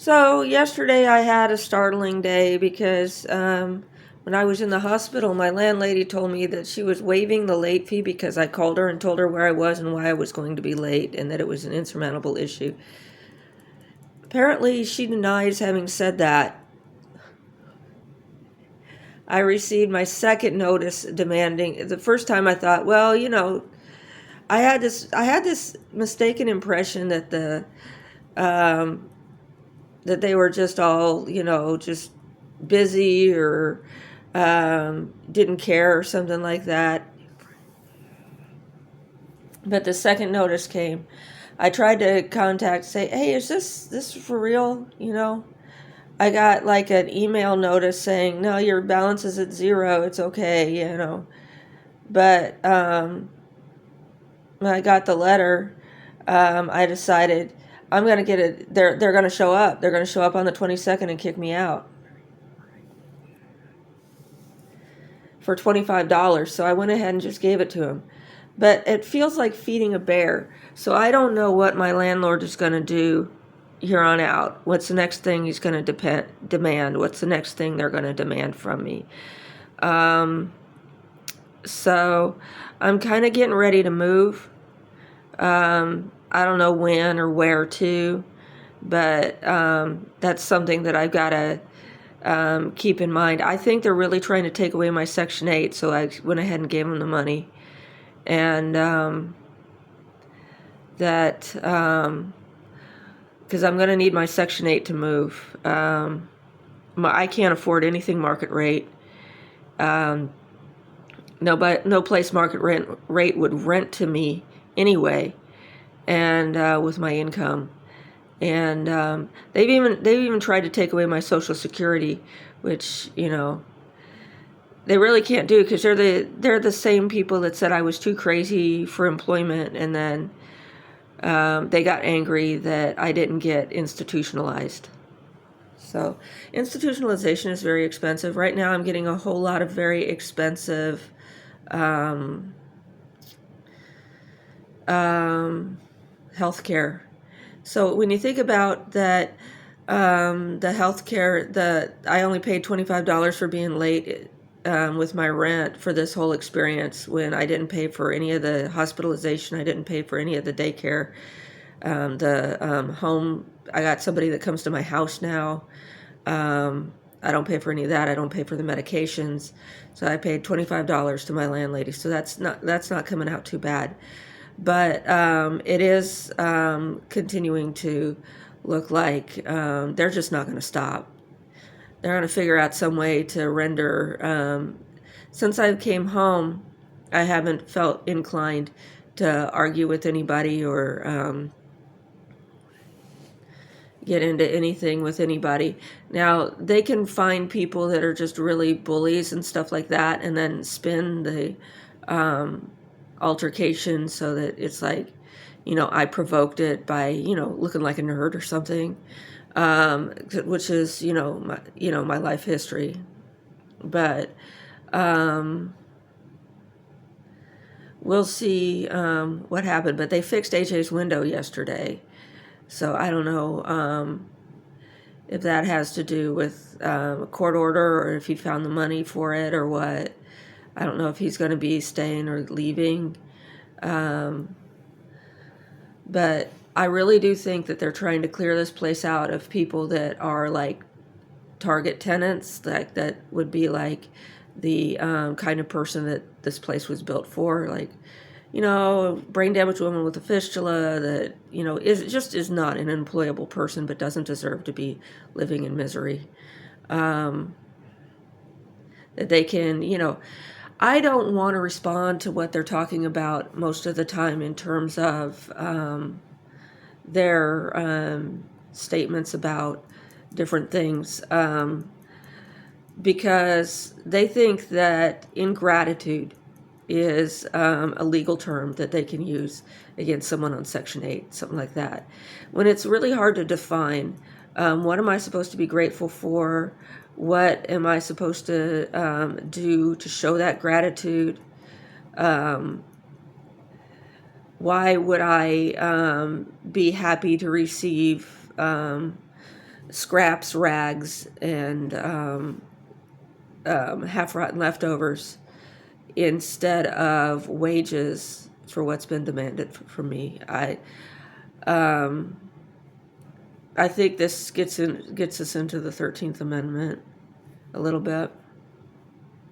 So yesterday I had a startling day because when I was in the hospital, my landlady told me that she was waiving the late fee because I called her and told her where I was and why I was going to be late and that it was an insurmountable issue. Apparently, she denies having said that. I received my second notice demanding. The first time I thought, well, I had this mistaken impression that um, that they were just all, just busy or didn't care or something like that. But the second notice came. I tried to say, hey, is this for real? I got like an email notice saying, no, your balance is at zero. It's okay. But when I got the letter, I decided I'm going to get it. They're going to show up. They're going to show up on the 22nd and kick me out for $25. So I went ahead and just gave it to him. But it feels like feeding a bear. So I don't know what my landlord is going to do here on out. What's the next thing he's going to demand? What's the next thing they're going to demand from me? So I'm kind of getting ready to move. I don't know when or where to, but that's something that I've got to keep in mind. I think they're really trying to take away my Section 8, so I went ahead and gave them the money. And that, because I'm going to need my Section 8 to move. I can't afford anything market rate. No place market rate would rent to me anyway, and with my income. And they've even tried to take away my Social Security, which they really can't do because they're the same people that said I was too crazy for employment, and then they got angry that I didn't get institutionalized. So institutionalization is very expensive. Right now I'm getting a whole lot of very expensive healthcare. So when you think about that, the healthcare, I only paid $25 for being late with my rent for this whole experience when I didn't pay for any of the hospitalization. I didn't pay for any of the daycare. Home, I got somebody that comes to my house now. I don't pay for any of that. I don't pay for the medications. So I paid $25 to my landlady. So that's not coming out too bad. But it is continuing to look like they're just not going to stop. They're going to figure out some way to render. Since I came home, I haven't felt inclined to argue with anybody or get into anything with anybody. Now, they can find people that are just really bullies and stuff like that and then spin the altercation so that it's like, I provoked it by, looking like a nerd or something, which is, my life history. But we'll see what happened. But they fixed AJ's window yesterday. So I don't know if that has to do with a court order or if he found the money for it or what. I don't know if he's going to be staying or leaving. But I really do think that they're trying to clear this place out of people that are like target tenants, that would be like the kind of person that this place was built for, like, brain damaged woman with a fistula that, is not an employable person but doesn't deserve to be living in misery. That they can, I don't want to respond to what they're talking about most of the time in terms of their statements about different things, because they think that ingratitude is a legal term that they can use against someone on Section 8, something like that. When it's really hard to define, what am I supposed to be grateful for? What am I supposed to do to show that gratitude? Why would I be happy to receive scraps, rags, and half-rotten leftovers instead of wages for what's been demanded from me. Um, I think this gets us into the 13th Amendment a little bit.